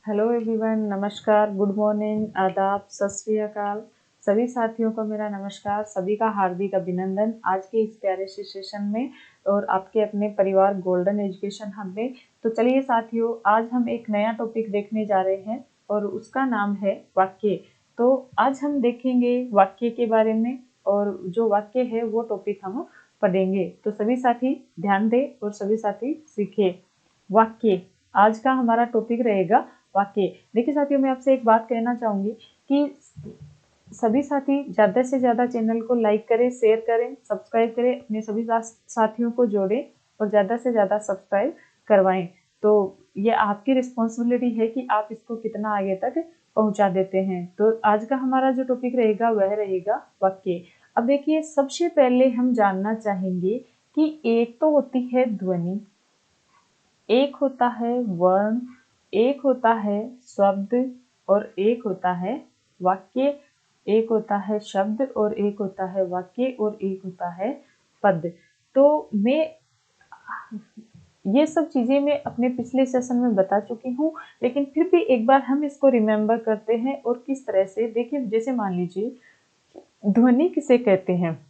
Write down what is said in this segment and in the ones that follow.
Hello everyone, नमस्कार, good morning, आदाब, सत श्री अकाल। सभी साथियों को मेरा नमस्कार, सभी का हार्दिक अभिनंदन आज के इस प्यारे से सेशन में और आपके अपने परिवार गोल्डन एजुकेशन हब में। तो चलिए साथियों, आज हम एक नया टॉपिक देखने जा रहे हैं और उसका नाम है वाक्य। तो आज हम देखेंगे वाक्य के बारे में और जो वाक्य है वो टॉपिक हम पढ़ेंगे। तो सभी साथी ध्यान दें और सभी साथी सीखें। वाक्य आज का हमारा टॉपिक रहेगा वाक्य। देखिए साथियों, मैं आपसे एक बात कहना चाहूंगी कि सभी साथी ज्यादा से ज्यादा चैनल को लाइक करें, शेयर करें, सब्सक्राइब करें, अपने सभी साथियों को जोड़ें और ज्यादा से ज्यादा सब्सक्राइब करवाएं। तो ये आपकी रिस्पॉन्सिबिलिटी है कि आप इसको कितना आगे तक पहुंचा देते हैं। तो आज का हमारा जो टॉपिक रहेगा वह रहेगा वाक्य। अब देखिए, सबसे पहले हम जानना चाहेंगे कि एक तो होती है ध्वनि, एक होता है वर्ण, एक होता है शब्द और एक होता है वाक्य। एक होता है शब्द और एक होता है वाक्य और एक होता है पद। तो मैं ये सब चीजें मैं अपने पिछले सेशन में बता चुकी हूँ, लेकिन फिर भी एक बार हम इसको रिमेम्बर करते हैं। और किस तरह से, देखिए जैसे मान लीजिए ध्वनि किसे कहते हैं,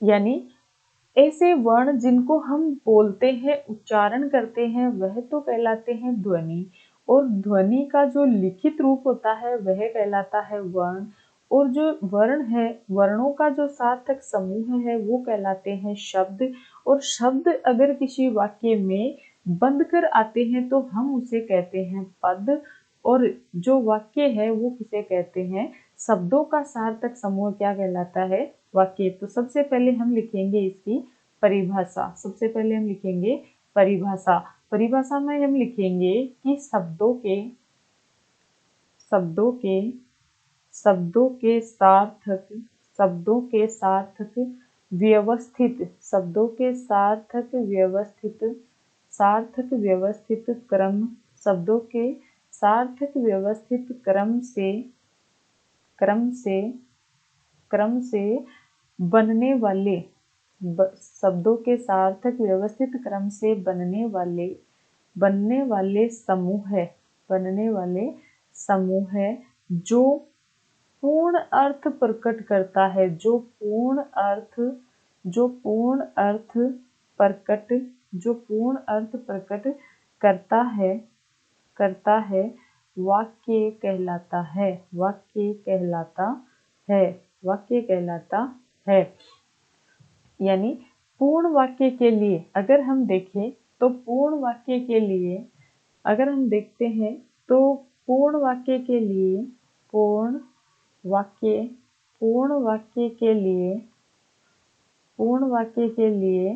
यानी ऐसे वर्ण जिनको हम बोलते हैं, उच्चारण करते हैं, वह तो कहलाते हैं ध्वनि। और ध्वनि का जो लिखित रूप होता है वह कहलाता है वर्ण। और जो वर्ण है, वर्णों का जो सार्थक समूह है वो कहलाते हैं शब्द। और शब्द अगर किसी वाक्य में बंध कर आते हैं तो हम उसे कहते हैं पद। और जो वाक्य है वो किसे कहते हैं, शब्दों का सार्थक समूह क्या कहलाता है, वाक्य। तो सबसे पहले हम लिखेंगे इसकी परिभाषा। सबसे पहले हम लिखेंगे परिभाषा। परिभाषा में हम लिखेंगे कि शब्दों के सार्थक, शब्दों के सार्थक व्यवस्थित, शब्दों के सार्थक व्यवस्थित क्रम, शब्दों के सार्थक व्यवस्थित क्रम से बनने वाले, शब्दों के सार्थक व्यवस्थित क्रम से बनने वाले समूह है जो पूर्ण अर्थ प्रकट करता है, जो पूर्ण अर्थ प्रकट करता है वाक्य कहलाता है। यानी पूर्ण वाक्य के लिए अगर हम देखें तो पूर्ण वाक्य के लिए अगर हम देखते हैं तो पूर्ण वाक्य के लिए पूर्ण वाक्य के लिए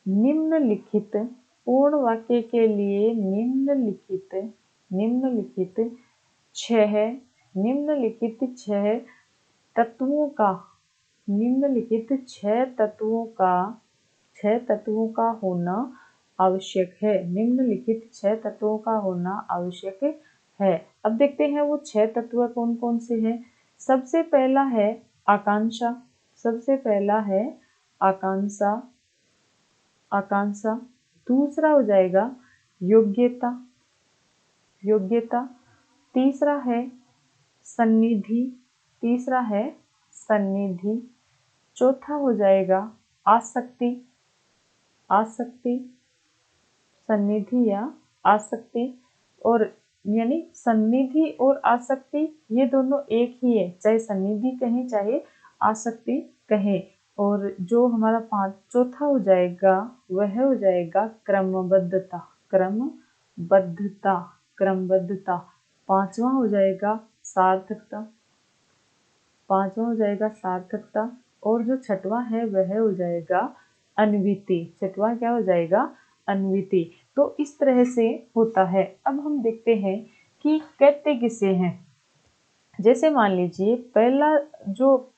निम्नलिखित छह तत्वों का होना आवश्यक है। निम्नलिखित 6 तत्वों का होना आवश्यक है। अब देखते हैं वो 6 तत्व कौन कौन से हैं। सबसे पहला है आकांक्षा। दूसरा हो जाएगा योग्यता। तीसरा है सन्निधि। चौथा हो जाएगा आसक्ति। सन्निधि या आसक्ति। और यानी सन्निधि और आसक्ति ये दोनों एक ही है, चाहे सन्निधि कहें चाहे आसक्ति कहें। और जो हमारा चौथा हो जाएगा वह हो जाएगा क्रमबद्धता। पांचवा हो जाएगा सार्थकता। और जो छठवां है वह हो जाएगा अन्विति। छठवां क्या हो जाएगा, अन्विति। तो इस तरह से होता है। अब हम देखते हैं कि कहते किसे हैं। जैसे मान लीजिए पहला जो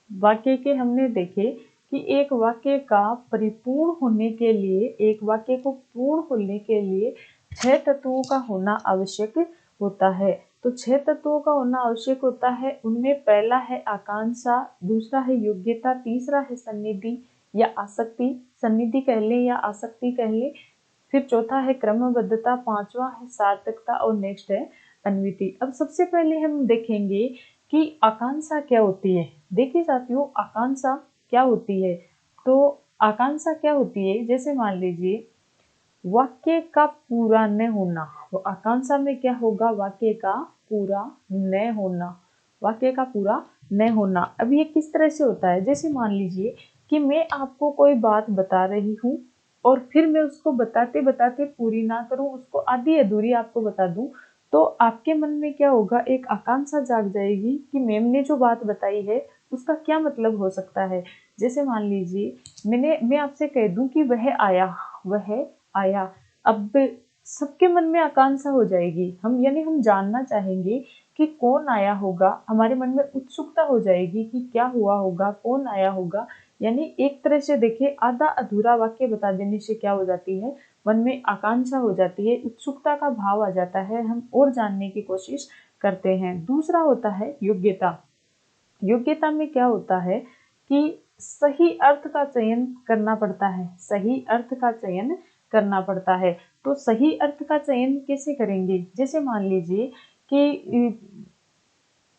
वाक्य के हमने देखे कि एक वाक्य का परिपूर्ण होने के लिए, एक वाक्य को पूर्ण होने के लिए 6 तत्वों का होना आवश्यक होता है। तो 6 तत्वों का होना आवश्यक होता है। उनमें पहला है आकांक्षा, दूसरा है योग्यता, तीसरा है सन्निधि या आसक्ति, सन्निधि कह ले या आसक्ति कह ले, फिर चौथा है क्रमबद्धता, पांचवा है सार्थकता और नेक्स्ट है अन्विति। अब सबसे पहले हम देखेंगे कि आकांक्षा क्या होती है। देखिए साथियों, आकांक्षा क्या होती है। तो आकांक्षा क्या होती है, जैसे मान लीजिए वाक्य का पूरा न होना। तो आकांक्षा में क्या होगा, वाक्य का पूरा न होना, वाक्य का पूरा न होना। अब ये किस तरह से होता है, जैसे मान लीजिए कि मैं आपको कोई बात बता रही हूँ और फिर मैं उसको बताते बताते पूरी ना करूँ, उसको आधी अधूरी आपको बता दूं, तो आपके मन में क्या होगा, एक आकांक्षा जाग जाएगी कि मैम ने जो बात बताई है उसका क्या मतलब हो सकता है। जैसे मान लीजिए मैं आपसे कह दूं कि वह आया, वह आया। अब सबके मन में आकांक्षा हो जाएगी, हम यानी हम जानना चाहेंगे कि कौन आया होगा, हमारे मन में उत्सुकता हो जाएगी कि क्या हुआ होगा, कौन आया होगा। यानी एक तरह से देखिए, आधा अधूरा वाक्य बता देने से क्या हो जाती है, मन में आकांक्षा हो जाती है, उत्सुकता का भाव आ जाता है, हम और जानने की कोशिश करते हैं। दूसरा होता है योग्यता। योग्यता में क्या होता है कि सही अर्थ का चयन करना पड़ता है, सही अर्थ का चयन करना पड़ता है। तो सही अर्थ का चयन कैसे करेंगे, जैसे मान लीजिए कि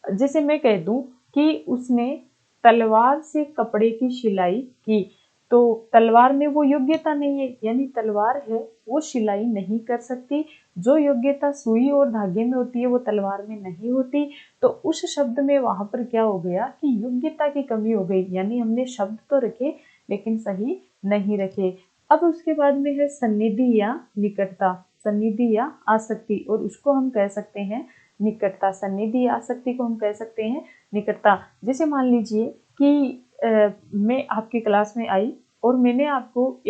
जैसे मैं कह दूं कि उसने तलवार से कपड़े की सिलाई की, तो तलवार में वो योग्यता नहीं है, यानी तलवार है वो सिलाई नहीं कर सकती। जो योग्यता सुई और धागे में होती है वो तलवार में नहीं होती। तो उस शब्द में वहां पर क्या हो गया कि योग्यता की कमी हो गई, यानी हमने शब्द तो रखे लेकिन सही नहीं रखे। अब उसके बाद में है सन्निधि या निकटता, सन्निधि या आसक्ति, और उसको हम कह सकते हैं निकटता। सन्निधि आसक्ति को हम कह सकते हैं निकटता। जैसे मान लीजिए कि मैं आपकी क्लास में आई और मैंने आपको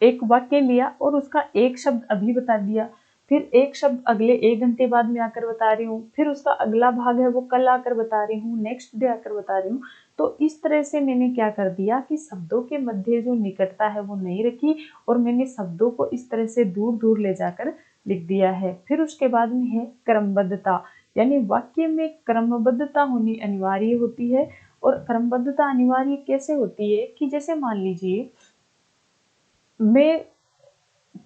एक वाक्य लिया और उसका एक शब्द अभी बता दिया, फिर एक शब्द अगले 1 घंटे बाद में आकर बता रही हूँ, फिर उसका अगला भाग है वो कल आकर बता रही हूँ, नेक्स्ट डे आकर बता रही हूँ। तो इस तरह से मैंने क्या कर दिया कि शब्दों के मध्य जो निकटता है वो नहीं रखी और मैंने शब्दों को इस तरह से दूर दूर ले जाकर लिख दिया है। फिर उसके बाद में है क्रमबद्धता, यानी वाक्य में क्रमबद्धता होनी अनिवार्य होती है। और क्रमबद्धता अनिवार्य कैसे होती है कि जैसे मान लीजिए मैं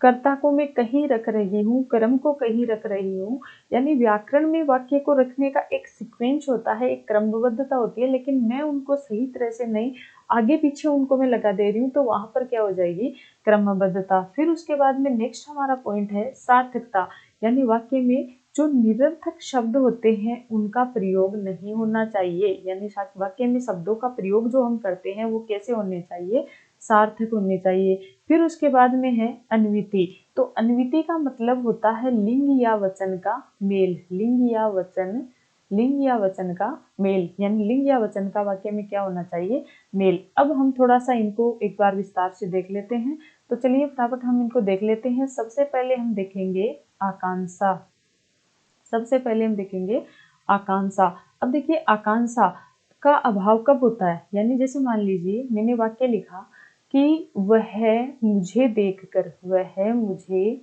कर्ता को मैं कहीं रख रही हूँ, कर्म को कहीं रख रही हूँ, यानी व्याकरण में वाक्य को रखने का एक सीक्वेंस होता है, एक क्रमबद्धता होती है, लेकिन मैं उनको सही तरह से नहीं, आगे पीछे उनको मैं लगा दे रही हूँ, तो वहां पर क्या हो जाएगी, क्रमबद्धता। फिर उसके बाद में नेक्स्ट हमारा पॉइंट है सार्थकता, यानी वाक्य में जो निरर्थक शब्द होते हैं उनका प्रयोग नहीं होना चाहिए, यानी वाक्य में शब्दों का प्रयोग जो हम करते हैं वो कैसे होने चाहिए, सार्थक होने चाहिए। फिर उसके बाद में है अन्विति। तो अन्विति का मतलब होता है लिंग या वचन का मेल, लिंग या वचन का मेल, यानी लिंग या वचन का वाक्य में क्या होना चाहिए, मेल। अब हम थोड़ा सा इनको एक बार विस्तार से देख लेते हैं। तो चलिए फटाफट हम इनको देख लेते हैं। सबसे पहले हम देखेंगे आकांक्षा, सबसे पहले हम देखेंगे आकांक्षा। अब देखिए आकांक्षा का अभाव कब होता है, यानी जैसे मान लीजिए मैंने वाक्य लिखा कि वह मुझे देखकर, वह मुझे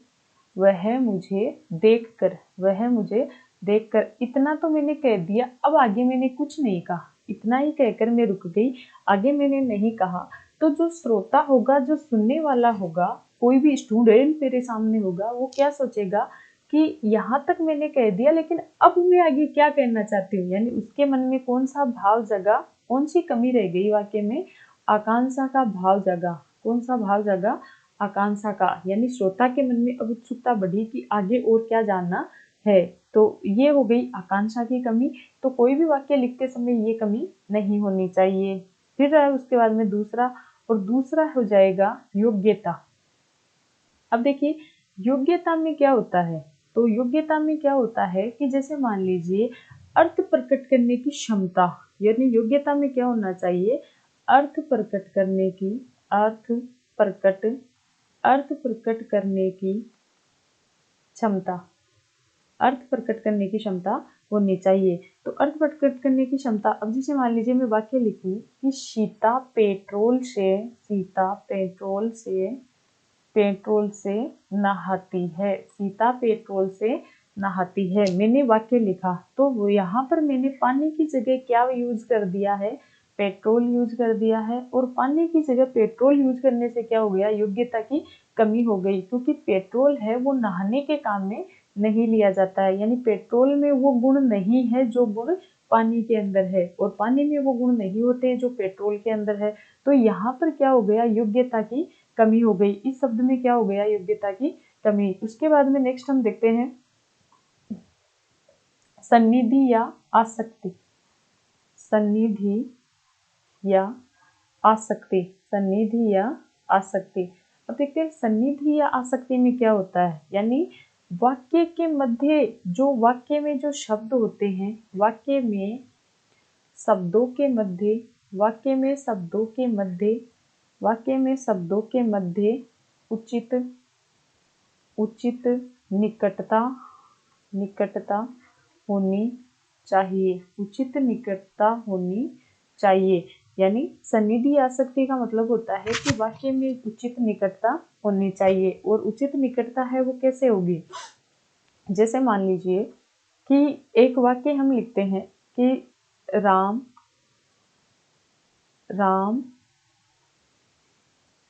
देखकर, वह मुझे देखकर, इतना तो मैंने कह दिया। अब आगे मैंने कुछ नहीं कहा, इतना ही कहकर मैं रुक गई, आगे मैंने नहीं कहा। तो जो श्रोता होगा, जो सुनने वाला होगा, कोई भी स्टूडेंट मेरे सामने होगा, वो क्या सोचेगा कि यहाँ तक मैंने कह दिया लेकिन अब मैं आगे क्या कहना चाहती हूँ, यानी उसके मन में कौन सा भाव जगा, कौन सी कमी रह गई वाक्य में, आकांक्षा का भाव जगा। कौन सा भाव जगा, आकांक्षा का, यानी श्रोता के मन में अब उत्सुकता बढ़ी कि आगे और क्या जानना है। तो ये हो गई आकांक्षा की कमी। तो कोई भी वाक्य लिखते समय ये कमी नहीं होनी चाहिए। फिर उसके बाद में दूसरा, और दूसरा हो जाएगा योग्यता। अब देखिए योग्यता में क्या होता है, तो योग्यता में क्या होता है कि जैसे मान लीजिए अर्थ प्रकट करने की क्षमता, यानी योग्यता में क्या होना चाहिए, अर्थ प्रकट करने की, अर्थ प्रकट करने की क्षमता, अर्थ प्रकट करने की क्षमता होनी चाहिए। तो अर्थ प्रकट करने की क्षमता, अब जैसे मान लीजिए मैं वाक्य लिखूं कि सीता पेट्रोल से नहाती है, सीता पेट्रोल से नहाती है, मैंने वाक्य लिखा। तो यहाँ पर मैंने पानी की जगह क्या यूज कर दिया है, पेट्रोल यूज कर दिया है, और पानी की जगह पेट्रोल यूज करने से क्या हो गया, योग्यता की कमी हो गई, क्योंकि पेट्रोल है वो नहाने के काम में नहीं लिया जाता है, यानी पेट्रोल में वो गुण नहीं है जो गुण पानी के अंदर है, और पानी में वो गुण नहीं होते जो पेट्रोल के अंदर है। तो यहाँ पर क्या हो गया, योग्यता की कमी हो गई। इस शब्द में क्या हो गया, योग्यता की कमी। उसके बाद में नेक्स्ट हम देखते हैं सन्निधि या आसक्ति। सन्निधि या आसक्ति, सन्निधि या आसक्ति। अब देखते हैं सन्निधि या आसक्ति में क्या होता है, यानी वाक्य के मध्य जो वाक्य में जो शब्द होते हैं, वाक्य में शब्दों के मध्य, वाक्य में शब्दों के मध्य, वाक्य में शब्दों के मध्य उचित उचित निकटता निकटता होनी चाहिए, उचित निकटता होनी चाहिए। यानी सन्निधि आसक्ति का मतलब होता है कि वाक्य में उचित निकटता होनी चाहिए, और उचित निकटता है वो कैसे होगी, जैसे मान लीजिए कि एक वाक्य हम लिखते हैं कि राम राम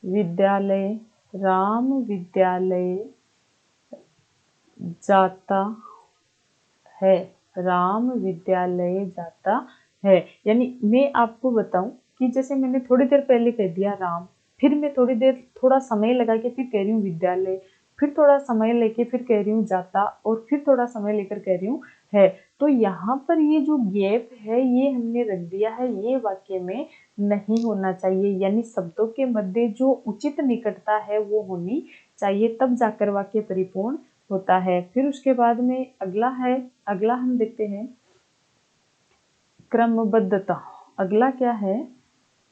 विद्यालय, राम विद्यालय जाता है, राम विद्यालय जाता है। यानी मैं आपको बताऊं कि जैसे मैंने थोड़ी देर पहले कह दिया राम, फिर मैं थोड़ा समय लगा के फिर कह रही हूँ विद्यालय, फिर थोड़ा समय लेके फिर कह रही हूँ जाता, और फिर थोड़ा समय लेकर कह रही हूँ है। तो यहाँ पर ये जो गैप है ये हमने रख दिया है, ये वाक्य में नहीं होना चाहिए। यानी शब्दों के मध्य जो उचित निकटता है वो होनी चाहिए, तब जाकर वाक्य परिपूर्ण होता है। फिर उसके बाद में अगला हम देखते हैं क्रमबद्धता। अगला क्या है,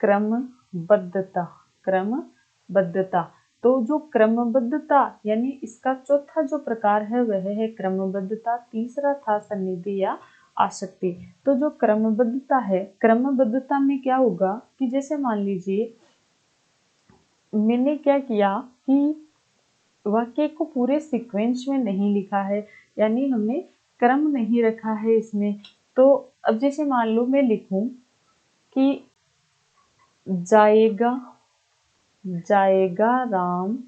क्रमबद्धता, क्रमबद्धता। तो जो क्रमबद्धता यानी इसका चौथा जो प्रकार है वह है क्रमबद्धता, तीसरा था सन्निधि या आसक्ति। तो जो क्रमबद्धता है, क्रमबद्धता में क्या होगा कि जैसे मान लीजिए मैंने क्या किया कि वाक्य को पूरे सीक्वेंस में नहीं लिखा है, यानी हमने क्रम नहीं रखा है इसमें। तो अब जैसे मान लो मैं लिखूं कि जाएगा जाएगा राम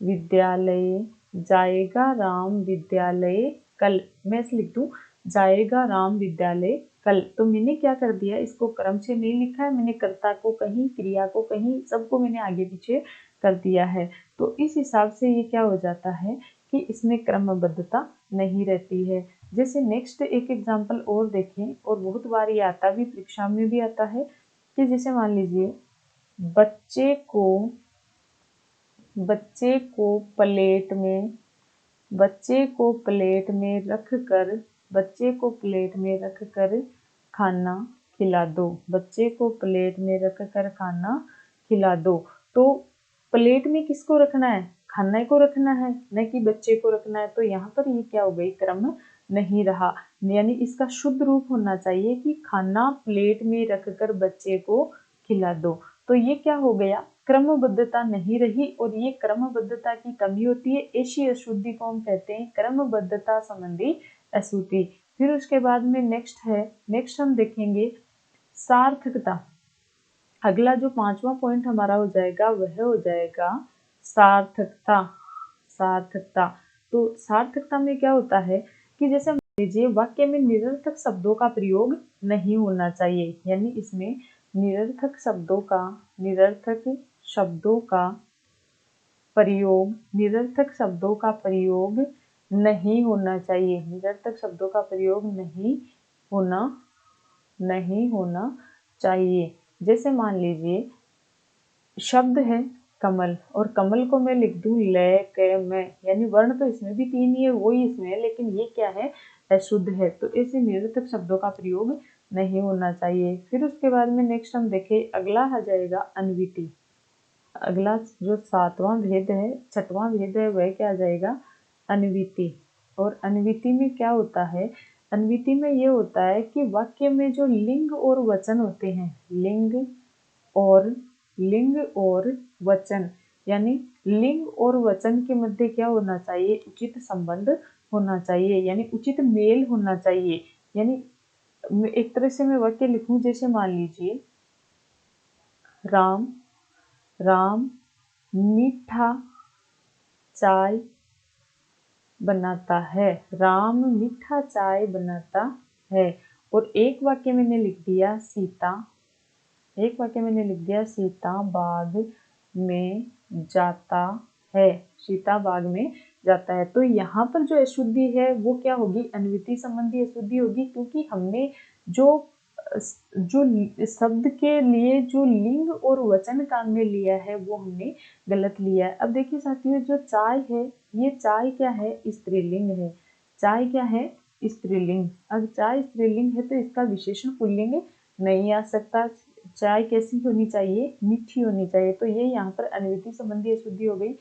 विद्यालय, जाएगा राम विद्यालय कल, मैं ऐसे लिख दूं जाएगा राम विद्यालय कल। तो मैंने क्या कर दिया, इसको क्रम से नहीं लिखा है, मैंने कर्ता को कहीं, क्रिया को कहीं, सबको मैंने आगे पीछे कर दिया है। तो इस हिसाब से ये क्या हो जाता है कि इसमें क्रमबद्धता नहीं रहती है। जैसे नेक्स्ट एक एग्जाम्पल और देखें, और बहुत बार ये आता भी, परीक्षा में भी आता है कि जैसे मान लीजिए बच्चे को प्लेट में, बच्चे को प्लेट में रख कर, बच्चे को प्लेट में रख कर खाना खिला दो, बच्चे को प्लेट में रख कर खाना खिला दो। तो प्लेट में किसको रखना है, खाने को रखना है, न कि बच्चे को रखना है। तो यहाँ पर ये क्या हो गई, क्रम नहीं रहा। यानी इसका शुद्ध रूप होना चाहिए कि खाना प्लेट में रख कर बच्चे को खिला दो। तो ये क्या हो गया, क्रमबद्धता नहीं रही, और ये क्रमबद्धता की कमी होती है। ऐसी अशुद्धि को हम कहते हैं क्रमबद्धता संबंधी अशुद्धि। फिर उसके बाद में नेक्स्ट हम देखेंगे सार्थकता। अगला जो 5वां पॉइंट हमारा हो जाएगा वह हो जाएगा सार्थकता, सार्थकता। तो सार्थकता में क्या होता है कि जैसे मान लीजिए वाक्य में निरर्थक शब्दों का प्रयोग नहीं होना चाहिए, यानी इसमें निरर्थक शब्दों का प्रयोग, निरर्थक शब्दों का प्रयोग नहीं होना चाहिए, निरर्थक शब्दों का प्रयोग नहीं होना चाहिए। जैसे मान लीजिए शब्द है कमल, और कमल को मैं लिख दूं ले के मैं, यानी वर्ण तो इसमें भी 3 ही है, वही इसमें है, लेकिन ये क्या है, अशुद्ध है। तो ऐसे निरर्थक शब्दों का प्रयोग नहीं होना चाहिए। फिर उसके बाद में नेक्स्ट हम देखें, अगला आ जाएगा अन्विति। अगला जो 7वां भेद है, 6वां भेद है, वह क्या आ जाएगा, अन्विति। और अन्विति में क्या होता है, अन्विति में ये होता है कि वाक्य में जो लिंग और वचन होते हैं, लिंग और वचन, यानी लिंग और वचन के मध्य क्या होना चाहिए, उचित संबंध होना चाहिए, यानी उचित मेल होना चाहिए। यानी एक तरह से मैं वाक्य लिखूं, जैसे मान लीजिए राम मीठा चाय बनाता है। राम मीठा चाय बनाता है। और एक वाक्य मैंने लिख दिया सीता, एक वाक्य मैंने लिख दिया सीता बाग में जाता है। सीता बाग में जाता है। तो यहाँ पर जो अशुद्धि है वो क्या होगी, अन्विति संबंधी अशुद्धि होगी, क्योंकि हमने जो शब्द के लिए जो लिंग और वचन काम में लिया है वो हमने गलत लिया है। अब देखिए साथियों, जो चाय है, ये चाय क्या है, स्त्रीलिंग है। चाय क्या है, स्त्रीलिंग। अब चाय स्त्रीलिंग है तो इसका विशेषण पुल्लिंग नहीं आ सकता। चाय कैसी होनी चाहिए, मीठी होनी चाहिए। तो ये यहाँ पर अन्विति संबंधी अशुद्धि हो गई।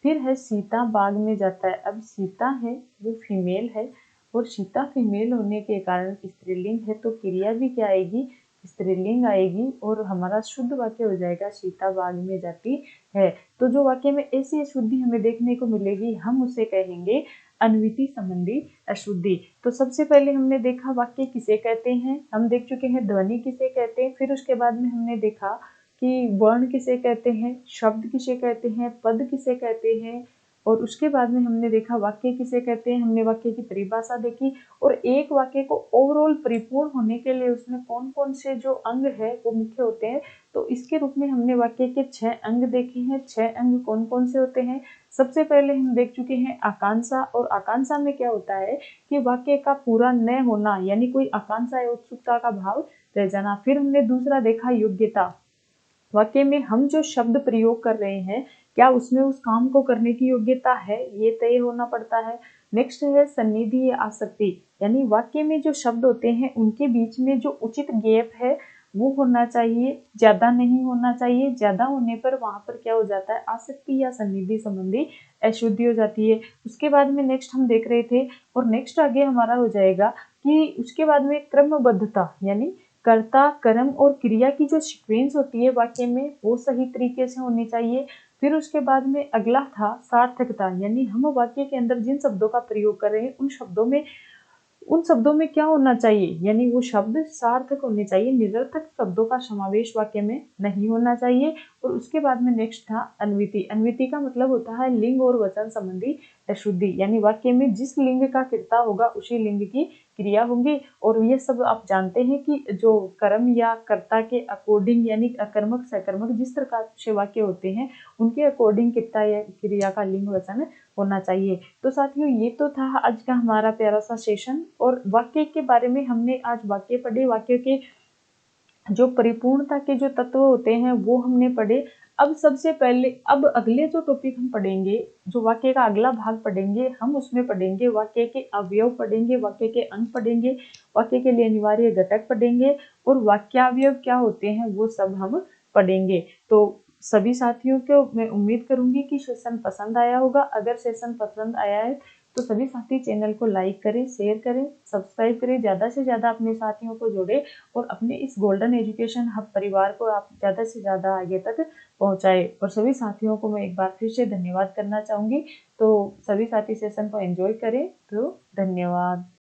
फिर है सीता बाग में जाता है। अब सीता है वो फीमेल है, और सीता फीमेल होने के कारण स्त्रीलिंग है, तो क्रिया भी क्या आएगी, स्त्रीलिंग आएगी, और हमारा शुद्ध वाक्य हो जाएगा सीता बाग में जाती है। तो जो वाक्य में ऐसी अशुद्धि हमें देखने को मिलेगी हम उसे कहेंगे अन्विति संबंधी अशुद्धि। तो सबसे पहले हमने देखा वाक्य किसे कहते हैं, हम देख चुके हैं ध्वनि किसे कहते हैं। फिर उसके बाद में हमने देखा कि वर्ण किसे कहते हैं, शब्द किसे कहते हैं, पद किसे कहते हैं, और उसके बाद में हमने देखा वाक्य किसे कहते हैं। हमने वाक्य की परिभाषा देखी, और एक वाक्य को ओवरऑल परिपूर्ण होने के लिए उसमें कौन कौन से जो अंग है वो मुख्य होते हैं। तो इसके रूप में हमने वाक्य के 6 अंग देखे हैं। 6 अंग कौन कौन से होते हैं। सबसे पहले हम देख चुके हैं आकांक्षा, और आकांक्षा में क्या होता है कि वाक्य का पूरा न होना, यानी कोई आकांक्षा या उत्सुकता का भाव रह जाना। फिर हमने दूसरा देखा योग्यता, वाक्य में हम जो शब्द प्रयोग कर रहे हैं क्या उसमें उस काम को करने की योग्यता है, ये तय होना पड़ता है। नेक्स्ट है सन्निधि या आसक्ति, यानी वाक्य में जो शब्द होते हैं उनके बीच में जो उचित गैप है वो होना चाहिए, ज्यादा नहीं होना चाहिए। ज्यादा होने पर वहां पर क्या हो जाता है, आसक्ति या सन्निधि संबंधी अशुद्धि हो जाती है। उसके बाद में नेक्स्ट हम देख रहे थे, और नेक्स्ट आगे हमारा हो जाएगा कि उसके बाद में क्रमबद्धता, यानी कर्ता, कर्म और क्रिया की जो सीक्वेंस होती है वाक्य में वो सही तरीके से होनी चाहिए। फिर उसके बाद में अगला था सार्थकता, यानी हम वाक्य के अंदर जिन शब्दों का प्रयोग कर रहे हैं उन शब्दों में क्या होना चाहिए, यानी वो शब्द सार्थक होने चाहिए, निरर्थक शब्दों का समावेश वाक्य में नहीं होना चाहिए। और उसके बाद में नेक्स्ट था अन्विति। अन्विति का मतलब होता है लिंग और वचन संबंधी अशुद्धि, यानी वाक्य में जिस लिंग का कर्ता होगा उसी लिंग की क्रिया होंगी। और ये सब आप जानते हैं कि जो कर्म या कर्ता के अकॉर्डिंग, यानी अकर्मक सकर्मक जिस प्रकार से वाक्य होते हैं उनके अकॉर्डिंग कर्ता या क्रिया का लिंग वचन होना चाहिए। तो साथियों ये तो था आज का हमारा प्यारा सा सेशन, और वाक्य के बारे में हमने आज वाक्य पढ़े, वाक्य के जो परिपूर्णता के जो तत्व होते हैं वो हमने पढ़े। अब सबसे पहले अब अगले जो टॉपिक हम पढ़ेंगे, जो वाक्य का अगला भाग पढ़ेंगे, हम उसमें पढ़ेंगे वाक्य के अवयव पढ़ेंगे, वाक्य के अंग पढ़ेंगे, वाक्य के लिए अनिवार्य घटक पढ़ेंगे, और वाक्यावयव क्या होते हैं वो सब हम पढ़ेंगे। तो सभी साथियों को मैं उम्मीद करूंगी कि सेशन पसंद आया होगा। अगर सेशन पसंद आया है तो सभी साथी चैनल को लाइक करें, शेयर करें, सब्सक्राइब करें, ज़्यादा से ज़्यादा अपने साथियों को जोड़ें, और अपने इस गोल्डन एजुकेशन हब परिवार को आप ज़्यादा से ज़्यादा आगे तक पहुंचाए। और सभी साथियों को मैं एक बार फिर से धन्यवाद करना चाहूँगी। तो सभी साथी सेशन को एंजॉय करें। तो धन्यवाद।